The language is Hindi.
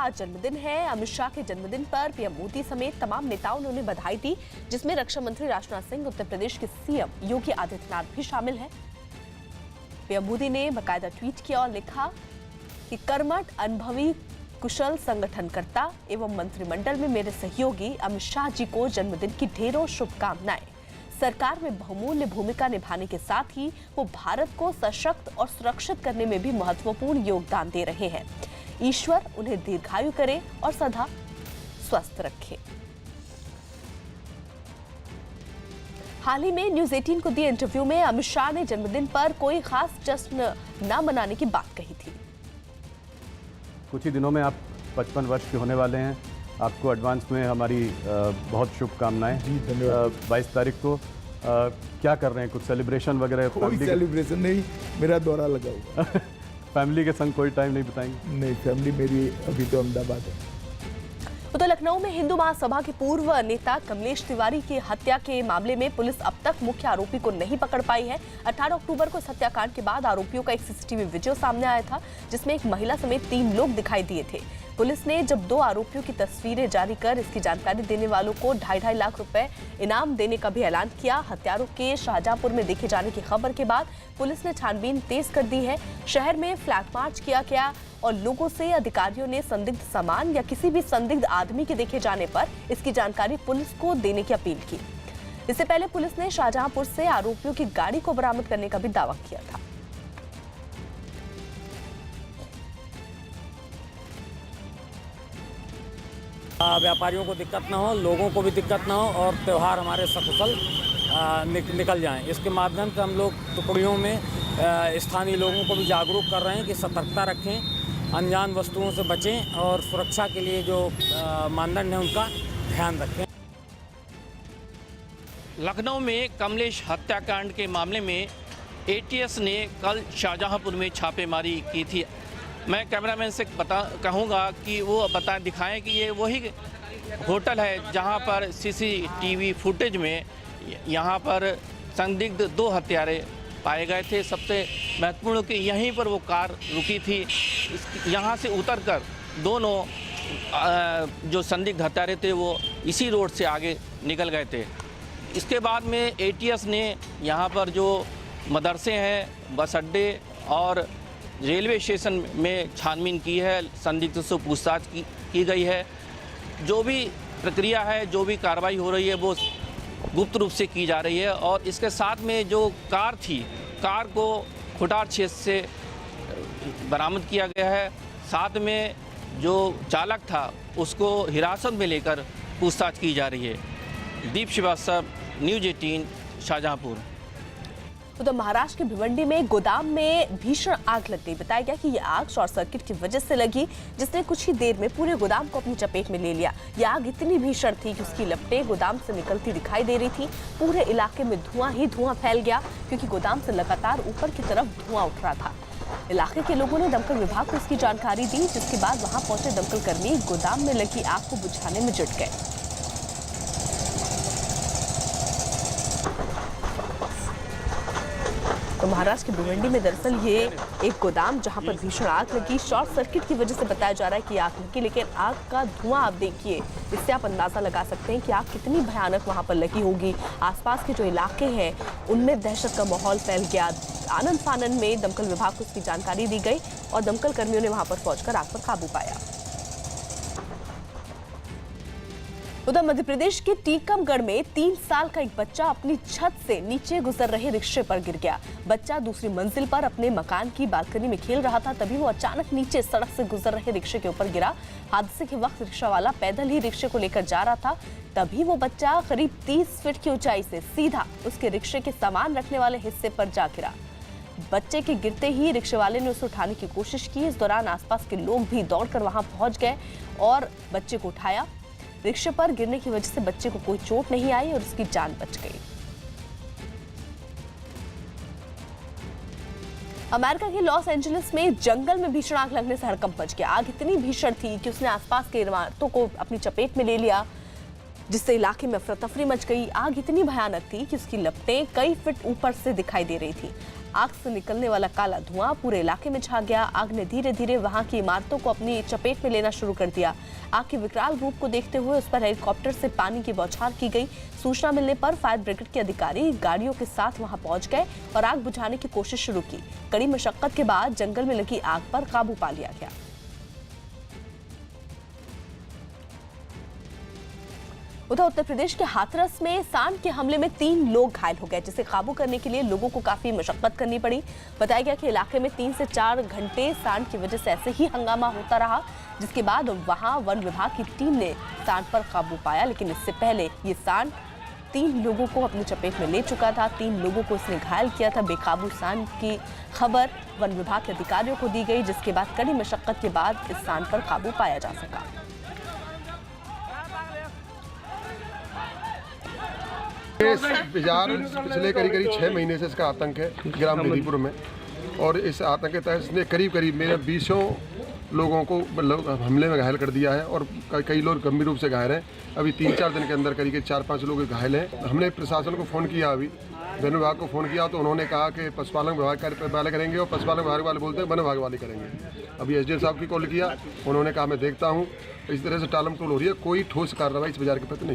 आज जन्मदिन है। अमित शाह के जन्मदिन पर पीएम मोदी समेत तमाम नेताओं ने उन्हें बधाई दी, जिसमें रक्षा मंत्री राजनाथ सिंह, उत्तर प्रदेश के सीएम योगी आदित्यनाथ भी शामिल हैं। पीएम मोदी ने बाकायदा ट्वीट किया और लिखा कि कर्मठ, अनुभवी, कुशल संगठनकर्ता एवं मंत्रिमंडल में मेरे सहयोगी अमित शाह जी को जन्मदिन की ढेरों शुभकामनाएं। सरकार में बहुमूल्य भूमिका निभाने के साथ ही वो भारत को सशक्त और सुरक्षित करने में भी महत्वपूर्ण योगदान दे रहे हैं। ईश्वर उन्हें दीर्घायु करे और सदा स्वस्थ रखे। हाल ही में न्यूज 18 को दिए इंटरव्यू में अमित शाह ने जन्मदिन पर कोई खास जश्न न मनाने की बात कही थी। कुछ ही दिनों में आप 55 वर्ष के होने वाले हैं। आपको एडवांस में हमारी बहुत शुभकामनाएं। जी धन्यवाद। 22 तारीख को क्या कर रहे हैं? कुछ सेलिब्रेशन वगैरह? कोई सेलिब्रेशन नहीं, मेरा दौरा लगा हुआ। फैमिली के संग कोई टाइम नहीं बिताएंगे? नहीं, फैमिली मेरी अभी तो अहमदाबाद है। उधर लखनऊ में हिंदू महासभा के पूर्व नेता कमलेश तिवारी की हत्या के मामले में पुलिस अब तक मुख्य आरोपी को नहीं पकड़ पाई है। 18 अक्टूबर को इस हत्याकांड के बाद आरोपियों का एक सीसीटीवी वीडियो सामने आया था, जिसमें एक महिला समेत 3 लोग दिखाई दिए थे। पुलिस ने जब 2 आरोपियों की तस्वीरें जारी कर इसकी जानकारी देने वालों को 2.5 लाख रुपए इनाम देने का भी ऐलान किया। हत्यारों के शाहजहांपुर में देखे जाने की खबर के बाद पुलिस ने छानबीन तेज कर दी है। शहर में फ्लैग मार्च किया गया और लोगों से अधिकारियों ने संदिग्ध सामान या किसी भी संदिग्ध आदमी के देखे जाने पर इसकी जानकारी पुलिस को देने की अपील की। इससे पहले पुलिस ने शाहजहांपुर से आरोपियों की गाड़ी को बरामद करने का भी दावा किया था। व्यापारियों को दिक्कत ना हो, लोगों को भी दिक्कत ना हो और त्यौहार हमारे सकुशल निकल जाएं। इसके माध्यम से हम लोग टुकड़ियों में स्थानीय लोगों को भी जागरूक कर रहे हैं कि सतर्कता रखें, अनजान वस्तुओं से बचें और सुरक्षा के लिए जो मानदंड है उनका ध्यान रखें। लखनऊ में कमलेश हत्याकांड के मामले में एटीएस ने कल शाहजहांपुर में छापेमारी की थी। मैं कैमरामैन से कहूँगा कि वो दिखाएं कि ये वही होटल है जहाँ पर सीसीटीवी फुटेज में यहाँ पर संदिग्ध 2 हत्यारे पाए गए थे। सबसे महत्वपूर्ण कि यहीं पर वो कार रुकी थी। यहाँ से उतरकर दोनों जो संदिग्ध हत्यारे थे वो इसी रोड से आगे निकल गए थे। इसके बाद में एटीएस ने यहाँ पर जो मदरसे हैं, बस अड्डे और रेलवे स्टेशन में छानबीन की है। संदिग्ध से पूछताछ की गई है। जो भी प्रक्रिया है, जो भी कार्रवाई हो रही है वो गुप्त रूप से की जा रही है। और इसके साथ में जो कार थी, कार को खुटार क्षेत्र से बरामद किया गया है। साथ में जो चालक था उसको हिरासत में लेकर पूछताछ की जा रही है। दीप श्रीवास्तव, न्यूज 18, शाहजहांपुर। उधर महाराष्ट्र के भिवंडी में गोदाम में भीषण आग लग गई। बताया गया कि यह आग शॉर्ट सर्किट की वजह से लगी, जिसने कुछ ही देर में पूरे गोदाम को अपनी चपेट में ले लिया। यह आग इतनी भीषण थी कि उसकी लपटें गोदाम से निकलती दिखाई दे रही थी। पूरे इलाके में धुआं ही धुआं फैल गया, क्योंकि गोदाम से लगातार ऊपर की तरफ धुआं उठ रहा था। इलाके के लोगों ने दमकल विभाग को इसकी जानकारी दी, जिसके बाद वहां पहुंचे दमकल कर्मी गोदाम में लगी आग को बुझाने में जुट गए। तो महाराष्ट्र के भिवंडी में दरअसल ये एक गोदाम जहां पर भीषण आग लगी, शॉर्ट सर्किट की वजह से बताया जा रहा है कि आग लगी, लेकिन आग का धुआं आप देखिए, इससे आप अंदाजा लगा सकते हैं कि आग कितनी भयानक वहां पर लगी होगी। आसपास के जो इलाके हैं उनमें दहशत का माहौल फैल गया। आनंद फानन में दमकल विभाग को इसकी जानकारी दी गई और दमकल कर्मियों ने वहां पर पहुंचकर आग पर काबू पाया। उधर मध्य प्रदेश के टीकमगढ़ में 3 साल का एक बच्चा अपनी छत से नीचे गुजर रहे रिक्शे पर गिर गया। बच्चा दूसरी मंजिल पर अपने मकान की बालकनी में खेल रहा था, तभी वो अचानक नीचे सड़क से गुजर रहे रिक्शे के ऊपर गिरा। हादसे के वक्त रिक्शा वाला पैदल ही रिक्शे को लेकर जा रहा था, तभी वो बच्चा करीब 30 फीट की ऊंचाई से सीधा उसके रिक्शे के सामान रखने वाले हिस्से पर जा गिरा। बच्चे के गिरते ही रिक्शे वाले ने उसे उठाने की कोशिश की। इस दौरान आसपास के लोग भी दौड़कर वहां पहुंच गए और बच्चे को उठाया। रिक्शे पर गिरने की वजह से बच्चे को कोई चोट नहीं आई और उसकी जान बच गई। अमेरिका के लॉस एंजलिस में जंगल में भीषण आग लगने से हड़कंप मच गया। आग इतनी भीषण थी कि उसने आसपास के इमारतों को अपनी चपेट में ले लिया, जिससे इलाके में अफरा तफरी मच गई। आग इतनी भयानक थी कि उसकी लपटें कई फीट ऊपर से दिखाई दे रही थी। आग से निकलने वाला काला धुआं पूरे इलाके में छा गया। आग ने धीरे धीरे वहां की इमारतों को अपनी चपेट में लेना शुरू कर दिया। आग के विकराल रूप को देखते हुए उस पर हेलीकॉप्टर से पानी की बौछार की गई। सूचना मिलने पर फायर ब्रिगेड के अधिकारी गाड़ियों के साथ वहां पहुंच गए और आग बुझाने की कोशिश शुरू की। कड़ी मशक्कत के बाद जंगल में लगी आग पर काबू पा लिया गया। उधर उत्तर प्रदेश के हाथरस में सांड के हमले में 3 लोग घायल हो गए, जिसे काबू करने के लिए लोगों को काफी मशक्कत करनी पड़ी। बताया गया कि इलाके में 3 से 4 घंटे सांड की वजह से ऐसे ही हंगामा होता रहा, जिसके बाद वहां वन विभाग की टीम ने सांड पर काबू पाया। लेकिन इससे पहले ये सांड 3 लोगों को अपनी चपेट में ले चुका था। 3 लोगों को इसने घायल किया था। बेकाबू सांड की खबर वन विभाग के अधिकारियों को दी गई, जिसके बाद कड़ी मशक्कत के बाद इस सांड पर काबू पाया जा सका। बाजार पिछले करीब 6 महीने से इसका आतंक है ग्राम बेदीपुर में, और इस आतंक के तहत इसने करीब मेरे 20 लोगों को हमले में घायल कर दिया है और कई लोग गंभीर रूप से घायल हैं। अभी 3-4 दिन के अंदर करीब 4-5 लोग घायल हैं। हमने प्रशासन को फ़ोन किया, अभी वन विभाग को फ़ोन किया तो उन्होंने कहा कि पशुपालन विभाग वाले करेंगे, और पशुपालन विभाग वाले बोलते हैं वन विभाग वाले करेंगे। अभी एसडीएम साहब की कॉल किया, उन्होंने कहा मैं देखता हूँ। इस तरह से टालम टोल हो रही है, कोई ठोस कार्रवाई इस बाजार के प्रति नहीं।